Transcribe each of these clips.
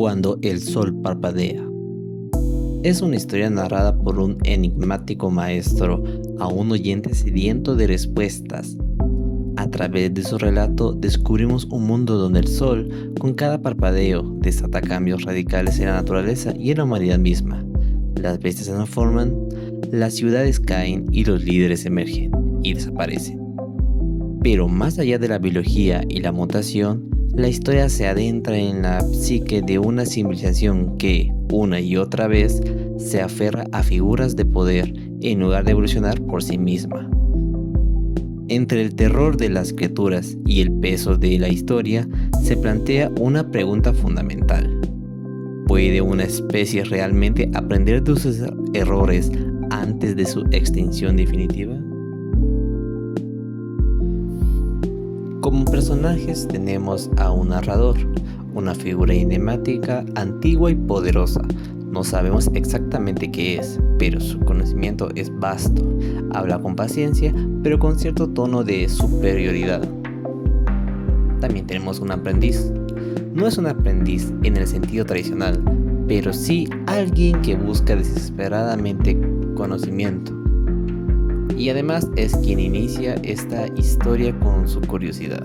Cuando el sol parpadea. Es una historia narrada por un enigmático maestro a un oyente sediento de respuestas. A través de su relato descubrimos un mundo donde el sol, con cada parpadeo, desata cambios radicales en la naturaleza y en la humanidad misma. Las bestias se transforman, las ciudades caen y los líderes emergen y desaparecen. Pero más allá de la biología y la mutación, la historia se adentra en la psique de una civilización que, una y otra vez, se aferra a figuras de poder en lugar de evolucionar por sí misma. Entre el terror de las criaturas y el peso de la historia, se plantea una pregunta fundamental. ¿Puede una especie realmente aprender de sus errores antes de su extinción definitiva? Como personajes tenemos a un narrador, una figura enigmática, antigua y poderosa. No sabemos exactamente qué es, pero su conocimiento es vasto. Habla con paciencia, pero con cierto tono de superioridad. También tenemos un aprendiz. No es un aprendiz en el sentido tradicional, pero sí alguien que busca desesperadamente conocimiento. Y además es quien inicia esta historia con su curiosidad.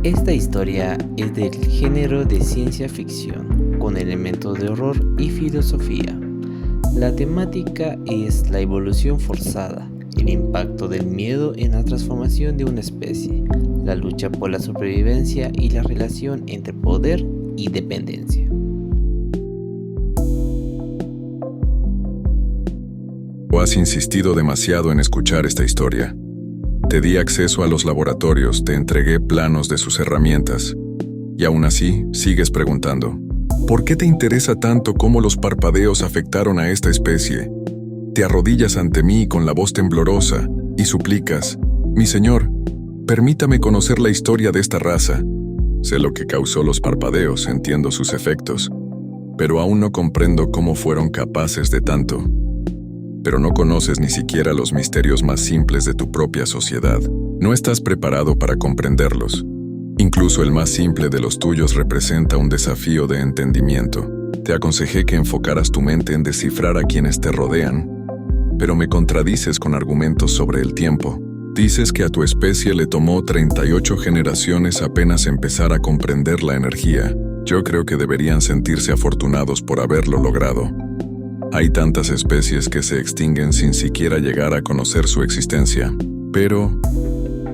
Esta historia es del género de ciencia ficción, con elementos de horror y filosofía. La temática es la evolución forzada, el impacto del miedo en la transformación de una especie, la lucha por la supervivencia y la relación entre poder y dependencia. Has insistido demasiado en escuchar esta historia. Te di acceso a los laboratorios, te entregué planos de sus herramientas. Y aún así, sigues preguntando. ¿Por qué te interesa tanto cómo los parpadeos afectaron a esta especie? Te arrodillas ante mí con la voz temblorosa y suplicas, mi señor, permítame conocer la historia de esta raza. Sé lo que causó los parpadeos, entiendo sus efectos, pero aún no comprendo cómo fueron capaces de tanto. Pero no conoces ni siquiera los misterios más simples de tu propia sociedad. No estás preparado para comprenderlos. Incluso el más simple de los tuyos representa un desafío de entendimiento. Te aconsejé que enfocaras tu mente en descifrar a quienes te rodean, pero me contradices con argumentos sobre el tiempo. Dices que a tu especie le tomó 38 generaciones apenas empezar a comprender la energía. Yo creo que deberían sentirse afortunados por haberlo logrado. Hay tantas especies que se extinguen sin siquiera llegar a conocer su existencia. Pero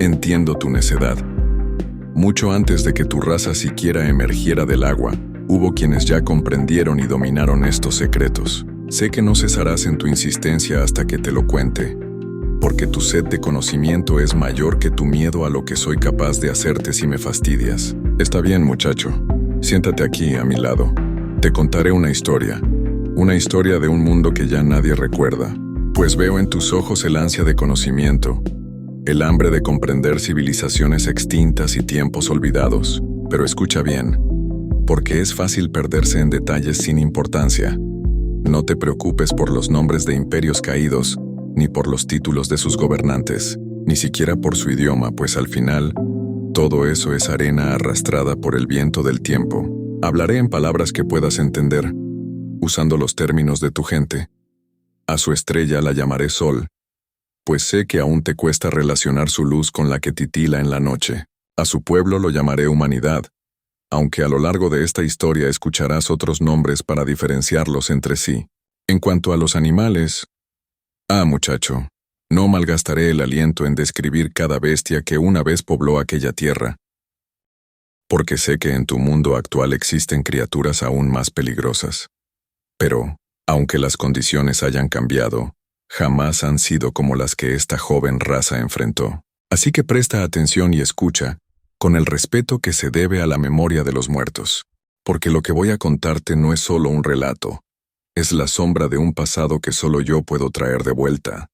entiendo tu necedad. Mucho antes de que tu raza siquiera emergiera del agua, hubo quienes ya comprendieron y dominaron estos secretos. Sé que no cesarás en tu insistencia hasta que te lo cuente, porque tu sed de conocimiento es mayor que tu miedo a lo que soy capaz de hacerte si me fastidias. Está bien, muchacho. Siéntate aquí a mi lado. Te contaré una historia de un mundo que ya nadie recuerda, pues veo en tus ojos el ansia de conocimiento, el hambre de comprender civilizaciones extintas y tiempos olvidados. Pero escucha bien, porque es fácil perderse en detalles sin importancia. No te preocupes por los nombres de imperios caídos, ni por los títulos de sus gobernantes, ni siquiera por su idioma, pues al final, todo eso es arena arrastrada por el viento del tiempo. Hablaré en palabras que puedas entender, usando los términos de tu gente. A su estrella la llamaré Sol, pues sé que aún te cuesta relacionar su luz con la que titila en la noche. A su pueblo lo llamaré Humanidad, aunque a lo largo de esta historia escucharás otros nombres para diferenciarlos entre sí. En cuanto a los animales, muchacho, no malgastaré el aliento en describir cada bestia que una vez pobló aquella tierra, porque sé que en tu mundo actual existen criaturas aún más peligrosas. Pero, aunque las condiciones hayan cambiado, jamás han sido como las que esta joven raza enfrentó. Así que presta atención y escucha, con el respeto que se debe a la memoria de los muertos, porque lo que voy a contarte no es solo un relato, es la sombra de un pasado que solo yo puedo traer de vuelta.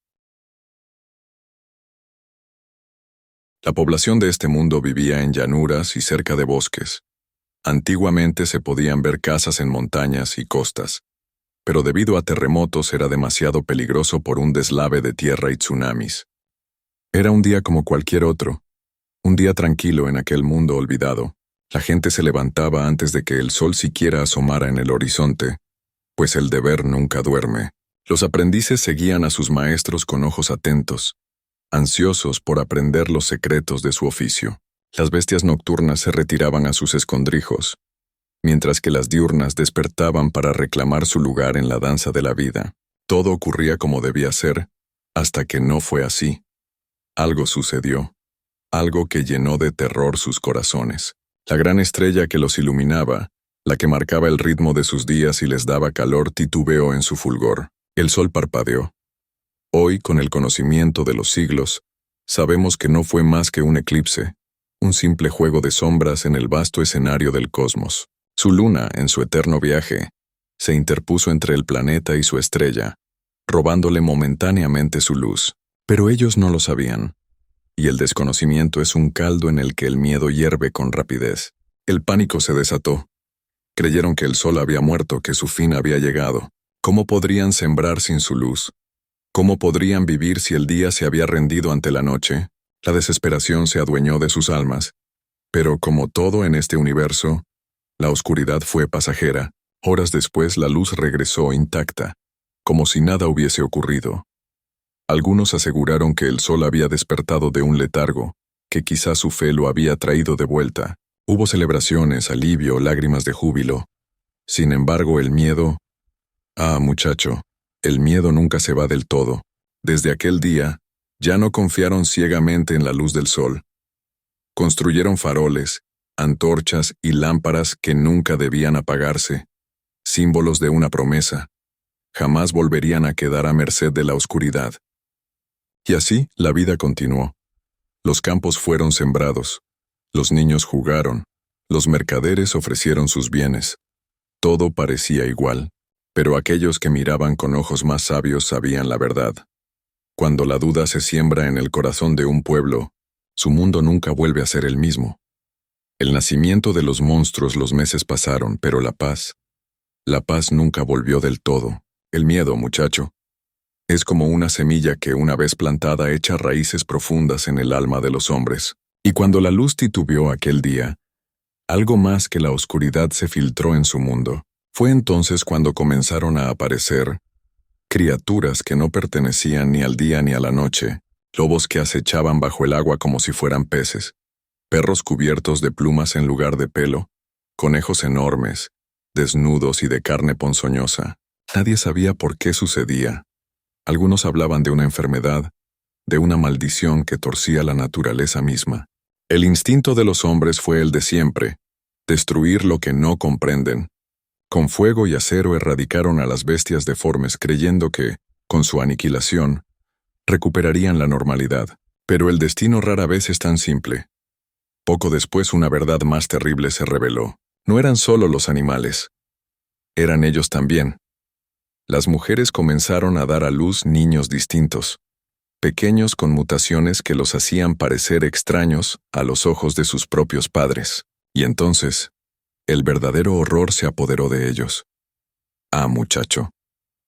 La población de este mundo vivía en llanuras y cerca de bosques. Antiguamente se podían ver casas en montañas y costas, pero debido a terremotos era demasiado peligroso por un deslave de tierra y tsunamis. Era un día como cualquier otro, un día tranquilo en aquel mundo olvidado. La gente se levantaba antes de que el sol siquiera asomara en el horizonte, pues el deber nunca duerme. Los aprendices seguían a sus maestros con ojos atentos, ansiosos por aprender los secretos de su oficio. Las bestias nocturnas se retiraban a sus escondrijos, mientras que las diurnas despertaban para reclamar su lugar en la danza de la vida. Todo ocurría como debía ser, hasta que no fue así. Algo sucedió, algo que llenó de terror sus corazones. La gran estrella que los iluminaba, la que marcaba el ritmo de sus días y les daba calor, titubeó en su fulgor. El sol parpadeó. Hoy, con el conocimiento de los siglos, sabemos que no fue más que un eclipse, un simple juego de sombras en el vasto escenario del cosmos. Su luna, en su eterno viaje, se interpuso entre el planeta y su estrella, robándole momentáneamente su luz. Pero ellos no lo sabían, y el desconocimiento es un caldo en el que el miedo hierve con rapidez. El pánico se desató. Creyeron que el sol había muerto, que su fin había llegado. ¿Cómo podrían sembrar sin su luz? ¿Cómo podrían vivir si el día se había rendido ante la noche? La desesperación se adueñó de sus almas. Pero como todo en este universo, la oscuridad fue pasajera. Horas después la luz regresó intacta, como si nada hubiese ocurrido. Algunos aseguraron que el sol había despertado de un letargo, que quizás su fe lo había traído de vuelta. Hubo celebraciones, alivio, lágrimas de júbilo. Sin embargo, el miedo... muchacho, el miedo nunca se va del todo. Desde aquel día, ya no confiaron ciegamente en la luz del sol. Construyeron faroles, antorchas y lámparas que nunca debían apagarse, símbolos de una promesa. Jamás volverían a quedar a merced de la oscuridad. Y así la vida continuó. Los campos fueron sembrados, los niños jugaron, los mercaderes ofrecieron sus bienes. Todo parecía igual, pero aquellos que miraban con ojos más sabios sabían la verdad. Cuando la duda se siembra en el corazón de un pueblo, su mundo nunca vuelve a ser el mismo. El nacimiento de los monstruos, los meses pasaron, pero la paz nunca volvió del todo. El miedo, muchacho, es como una semilla que una vez plantada echa raíces profundas en el alma de los hombres. Y cuando la luz titubeó aquel día, algo más que la oscuridad se filtró en su mundo. Fue entonces cuando comenzaron a aparecer criaturas que no pertenecían ni al día ni a la noche, lobos que acechaban bajo el agua como si fueran peces, perros cubiertos de plumas en lugar de pelo, conejos enormes, desnudos y de carne ponzoñosa. Nadie sabía por qué sucedía. Algunos hablaban de una enfermedad, de una maldición que torcía la naturaleza misma. El instinto de los hombres fue el de siempre, destruir lo que no comprenden. Con fuego y acero erradicaron a las bestias deformes creyendo que, con su aniquilación, recuperarían la normalidad. Pero el destino rara vez es tan simple. Poco después una verdad más terrible se reveló. No eran solo los animales. Eran ellos también. Las mujeres comenzaron a dar a luz niños distintos, pequeños con mutaciones que los hacían parecer extraños a los ojos de sus propios padres. Y entonces, el verdadero horror se apoderó de ellos. Muchacho,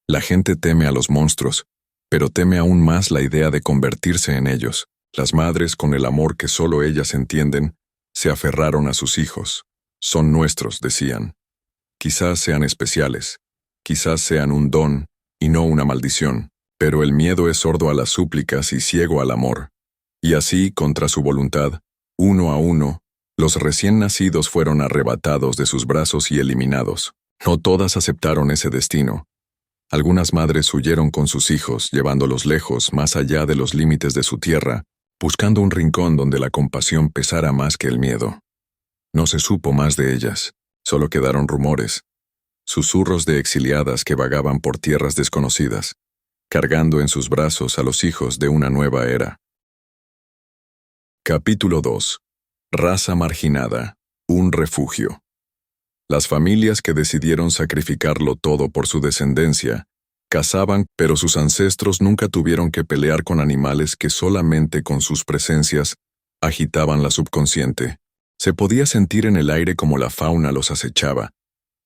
la gente teme a los monstruos, pero teme aún más la idea de convertirse en ellos. Las madres, con el amor que solo ellas entienden, se aferraron a sus hijos. Son nuestros, decían. Quizás sean especiales, quizás sean un don y no una maldición, pero el miedo es sordo a las súplicas y ciego al amor. Y así, contra su voluntad, uno a uno, los recién nacidos fueron arrebatados de sus brazos y eliminados. No todas aceptaron ese destino. Algunas madres huyeron con sus hijos, llevándolos lejos, más allá de los límites de su tierra, buscando un rincón donde la compasión pesara más que el miedo. No se supo más de ellas, solo quedaron rumores, susurros de exiliadas que vagaban por tierras desconocidas, cargando en sus brazos a los hijos de una nueva era. Capítulo 2. Raza marginada, un refugio. Las familias que decidieron sacrificarlo todo por su descendencia, cazaban, pero sus ancestros nunca tuvieron que pelear con animales que solamente con sus presencias agitaban la subconsciente. Se podía sentir en el aire como la fauna los acechaba,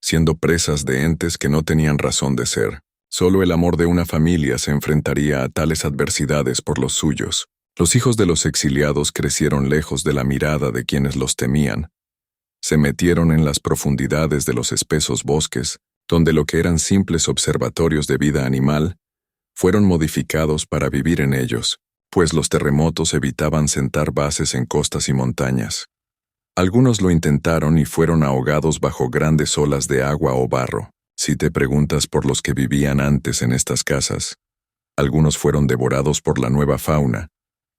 siendo presas de entes que no tenían razón de ser. Solo el amor de una familia se enfrentaría a tales adversidades por los suyos. Los hijos de los exiliados crecieron lejos de la mirada de quienes los temían, Se metieron en las profundidades de los espesos bosques, donde lo que eran simples observatorios de vida animal, fueron modificados para vivir en ellos, pues los terremotos evitaban sentar bases en costas y montañas. Algunos lo intentaron y fueron ahogados bajo grandes olas de agua o barro. Si te preguntas por los que vivían antes en estas casas, algunos fueron devorados por la nueva fauna,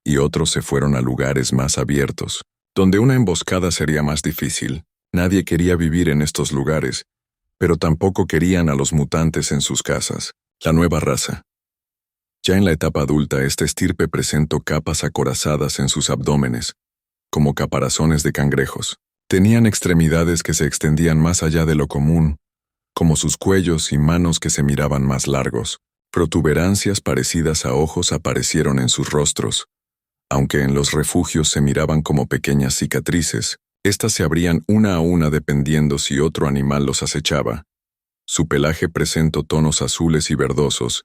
y otros se fueron a lugares más abiertos, donde una emboscada sería más difícil. Nadie quería vivir en estos lugares, pero tampoco querían a los mutantes en sus casas. La nueva raza. Ya en la etapa adulta, esta estirpe presentó capas acorazadas en sus abdómenes, como caparazones de cangrejos. Tenían extremidades que se extendían más allá de lo común, como sus cuellos y manos que se miraban más largos. Protuberancias parecidas a ojos aparecieron en sus rostros. Aunque en los refugios se miraban como pequeñas cicatrices, estas se abrían una a una dependiendo si otro animal los acechaba. Su pelaje presentó tonos azules y verdosos,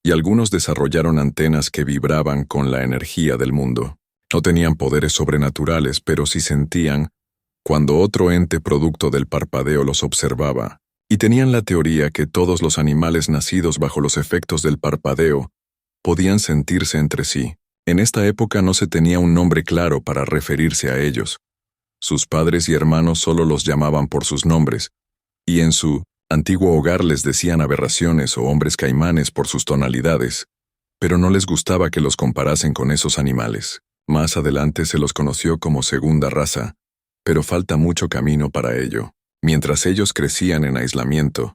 y algunos desarrollaron antenas que vibraban con la energía del mundo. No tenían poderes sobrenaturales, pero sí sentían cuando otro ente producto del parpadeo los observaba, y tenían la teoría que todos los animales nacidos bajo los efectos del parpadeo podían sentirse entre sí. En esta época no se tenía un nombre claro para referirse a ellos. Sus padres y hermanos solo los llamaban por sus nombres, y en su antiguo hogar les decían aberraciones o hombres caimanes por sus tonalidades, pero no les gustaba que los comparasen con esos animales. Más adelante se los conoció como segunda raza, pero falta mucho camino para ello. Mientras ellos crecían en aislamiento,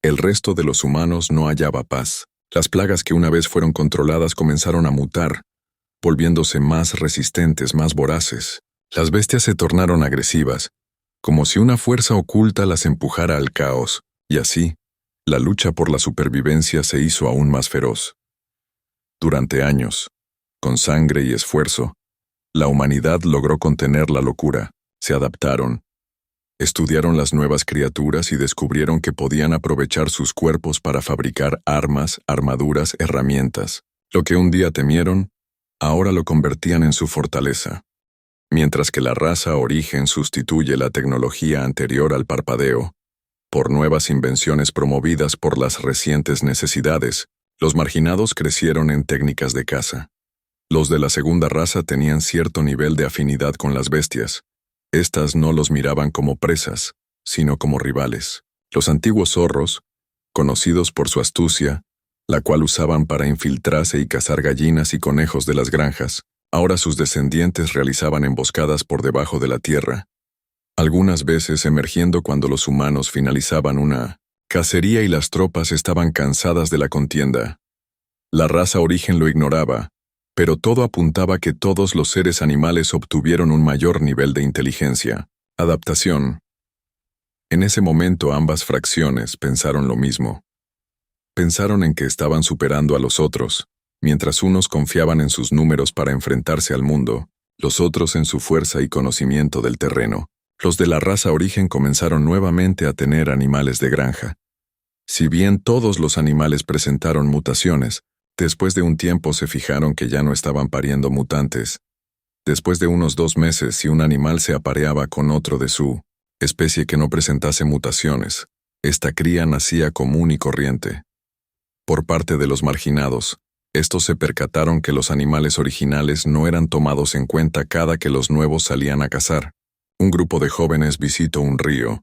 el resto de los humanos no hallaba paz. Las plagas que una vez fueron controladas comenzaron a mutar, volviéndose más resistentes, más voraces. Las bestias se tornaron agresivas, como si una fuerza oculta las empujara al caos, y así, la lucha por la supervivencia se hizo aún más feroz. Durante años, con sangre y esfuerzo, la humanidad logró contener la locura. Se adaptaron, estudiaron las nuevas criaturas y descubrieron que podían aprovechar sus cuerpos para fabricar armas, armaduras, herramientas. Lo que un día temieron, ahora lo convertían en su fortaleza. Mientras que la raza origen sustituye la tecnología anterior al parpadeo, por nuevas invenciones promovidas por las recientes necesidades, los marginados crecieron en técnicas de caza. Los de la segunda raza tenían cierto nivel de afinidad con las bestias. Estas no los miraban como presas, sino como rivales. Los antiguos zorros, conocidos por su astucia, la cual usaban para infiltrarse y cazar gallinas y conejos de las granjas, ahora sus descendientes realizaban emboscadas por debajo de la tierra, algunas veces emergiendo cuando los humanos finalizaban una cacería y las tropas estaban cansadas de la contienda. La raza origen lo ignoraba, pero todo apuntaba que todos los seres animales obtuvieron un mayor nivel de inteligencia. Adaptación. En ese momento ambas fracciones pensaron lo mismo. Pensaron en que estaban superando a los otros, mientras unos confiaban en sus números para enfrentarse al mundo, los otros en su fuerza y conocimiento del terreno. Los de la raza origen comenzaron nuevamente a tener animales de granja. Si bien todos los animales presentaron mutaciones, después de un tiempo se fijaron que ya no estaban pariendo mutantes. Después de unos 2 meses, si un animal se apareaba con otro de su especie que no presentase mutaciones, esta cría nacía común y corriente. Por parte de los marginados, estos se percataron que los animales originales no eran tomados en cuenta cada que los nuevos salían a cazar. Un grupo de jóvenes visitó un río,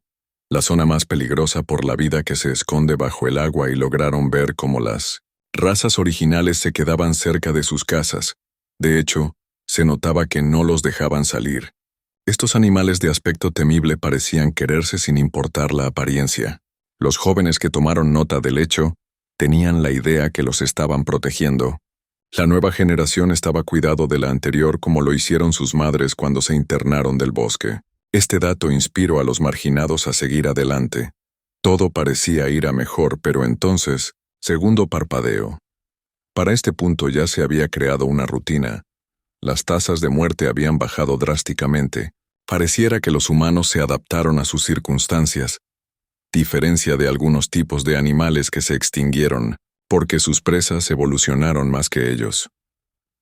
la zona más peligrosa por la vida que se esconde bajo el agua, y lograron ver cómo las razas originales se quedaban cerca de sus casas. De hecho, se notaba que no los dejaban salir. Estos animales de aspecto temible parecían quererse sin importar la apariencia. Los jóvenes que tomaron nota del hecho tenían la idea que los estaban protegiendo. La nueva generación estaba cuidado de la anterior como lo hicieron sus madres cuando se internaron del bosque. Este dato inspiró a los marginados a seguir adelante. Todo parecía ir a mejor, pero entonces, segundo parpadeo. Para este punto ya se había creado una rutina. Las tasas de muerte habían bajado drásticamente. Pareciera que los humanos se adaptaron a sus circunstancias, diferencia de algunos tipos de animales que se extinguieron, porque sus presas evolucionaron más que ellos.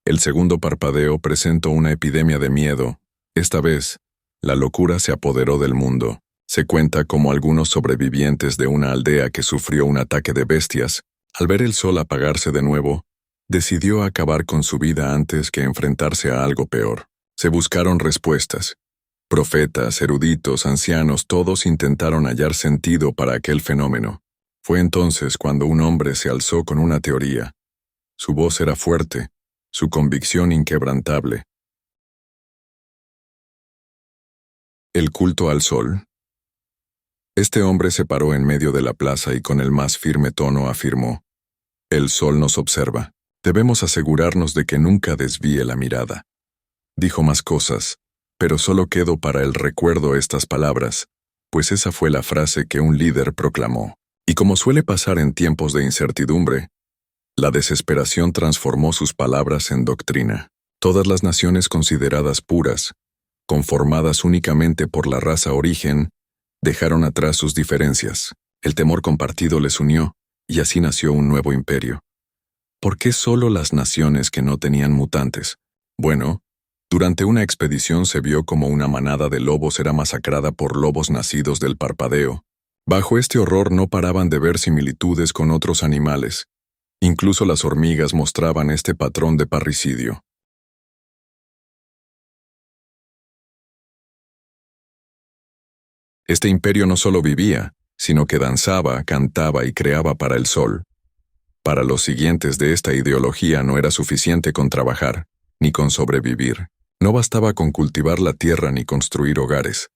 El segundo parpadeo presentó una epidemia de miedo. Esta vez, La locura se apoderó del mundo. Se cuenta como algunos sobrevivientes de una aldea que sufrió un ataque de bestias, al ver el sol apagarse de nuevo, decidió acabar con su vida antes que enfrentarse a algo peor. Se buscaron respuestas. Profetas, eruditos, ancianos, todos intentaron hallar sentido para aquel fenómeno. Fue entonces cuando un hombre se alzó con una teoría. Su voz era fuerte, su convicción inquebrantable. El culto al sol. Este hombre se paró en medio de la plaza y con el más firme tono afirmó: «El sol nos observa. Debemos asegurarnos de que nunca desvíe la mirada». Dijo más cosas, pero solo quedó para el recuerdo estas palabras, pues esa fue la frase que un líder proclamó. Y como suele pasar en tiempos de incertidumbre, la desesperación transformó sus palabras en doctrina. Todas las naciones consideradas puras, conformadas únicamente por la raza origen, dejaron atrás sus diferencias. El temor compartido les unió, y así nació un nuevo imperio. ¿Por qué solo las naciones que no tenían mutantes? Bueno, durante una expedición se vio como una manada de lobos era masacrada por lobos nacidos del parpadeo. Bajo este horror no paraban de ver similitudes con otros animales. Incluso las hormigas mostraban este patrón de parricidio. Este imperio no solo vivía, sino que danzaba, cantaba y creaba para el sol. Para los siguientes de esta ideología no era suficiente con trabajar, ni con sobrevivir. No bastaba con cultivar la tierra ni construir hogares.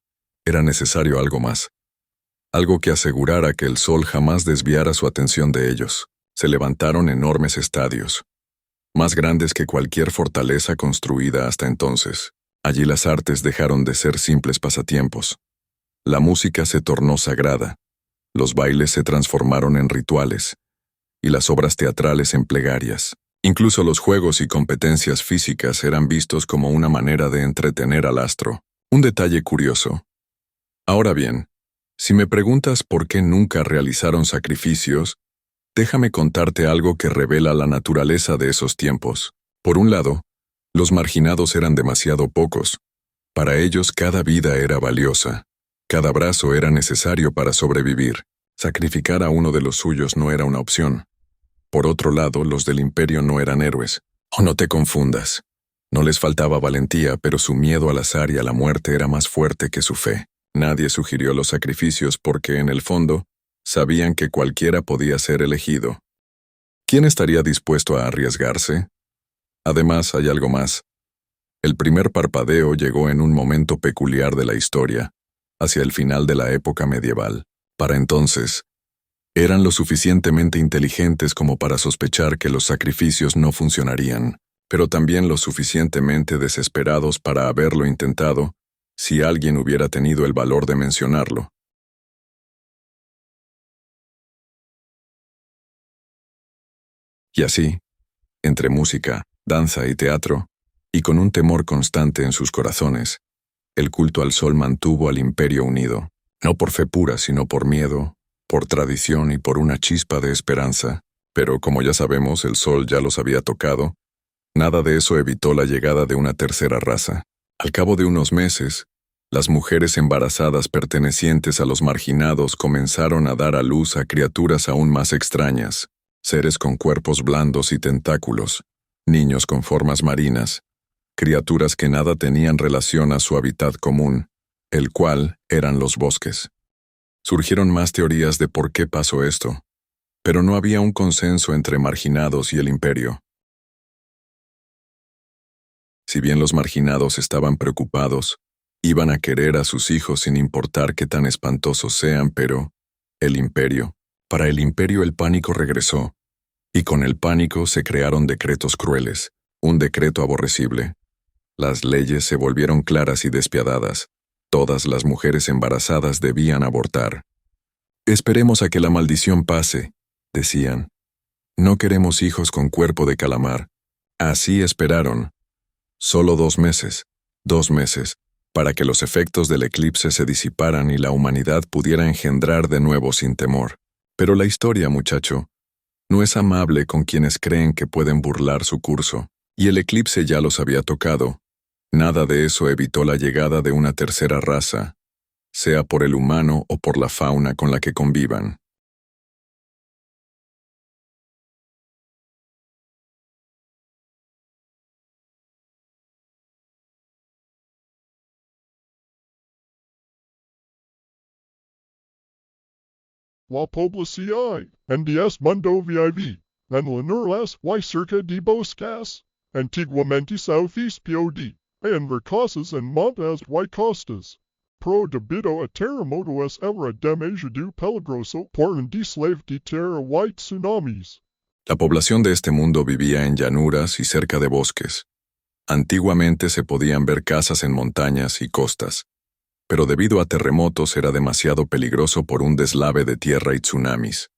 Era necesario algo más. Algo que asegurara que el sol jamás desviara su atención de ellos. Se levantaron enormes estadios, más grandes que cualquier fortaleza construida hasta entonces. Allí las artes dejaron de ser simples pasatiempos. La música se tornó sagrada, los bailes se transformaron en rituales, y las obras teatrales en plegarias. Incluso los juegos y competencias físicas eran vistos como una manera de entretener al astro. Un detalle curioso. Ahora bien, si me preguntas por qué nunca realizaron sacrificios, déjame contarte algo que revela la naturaleza de esos tiempos. Por un lado, los marginados eran demasiado pocos. Para ellos cada vida era valiosa. Cada brazo era necesario para sobrevivir. Sacrificar a uno de los suyos no era una opción. Por otro lado, los del imperio no eran héroes. Oh, no te confundas. No les faltaba valentía, pero su miedo al azar y a la muerte era más fuerte que su fe. Nadie sugirió los sacrificios porque, en el fondo, sabían que cualquiera podía ser elegido. ¿Quién estaría dispuesto a arriesgarse? Además, hay algo más. El primer parpadeo llegó en un momento peculiar de la historia, hacia el final de la época medieval. Para entonces, eran lo suficientemente inteligentes como para sospechar que los sacrificios no funcionarían, pero también lo suficientemente desesperados para haberlo intentado, si alguien hubiera tenido el valor de mencionarlo. Y así, entre música, danza y teatro, y con un temor constante en sus corazones, el culto al sol mantuvo al imperio unido, no por fe pura, sino por miedo, por tradición y por una chispa de esperanza. Pero como ya sabemos, el sol ya los había tocado. Nada de eso evitó la llegada de una tercera raza. Al cabo de unos meses, las mujeres embarazadas pertenecientes a los marginados comenzaron a dar a luz a criaturas aún más extrañas, seres con cuerpos blandos y tentáculos, niños con formas marinas, criaturas que nada tenían relación a su hábitat común, el cual eran los bosques. Surgieron más teorías de por qué pasó esto, pero no había un consenso entre marginados y el imperio. Si bien los marginados estaban preocupados, iban a querer a sus hijos sin importar qué tan espantosos sean, pero para el imperio el pánico regresó, y con el pánico se crearon decretos crueles, un decreto aborrecible. Las leyes se volvieron claras y despiadadas. Todas las mujeres embarazadas debían abortar. «Esperemos a que la maldición pase», decían. «No queremos hijos con cuerpo de calamar». Así esperaron. Solo 2 meses, para que los efectos del eclipse se disiparan y la humanidad pudiera engendrar de nuevo sin temor. Pero la historia, muchacho, no es amable con quienes creen que pueden burlar su curso. Y el eclipse ya los había tocado. Nada de eso evitó la llegada de una tercera raza, sea por el humano o por la fauna con la que convivan. La población en 10 Mundo Vive, en Lenuras y cerca de bosques, antiguamente Southeast POD, en recosas en montes y costas. Pro debido a terremotos era demasiado peligroso por un deslave de tierra y tsunamis. La población de este mundo vivía en llanuras y cerca de bosques. Antiguamente se podían ver casas en montañas y costas, pero debido a terremotos era demasiado peligroso por un deslave de tierra y tsunamis.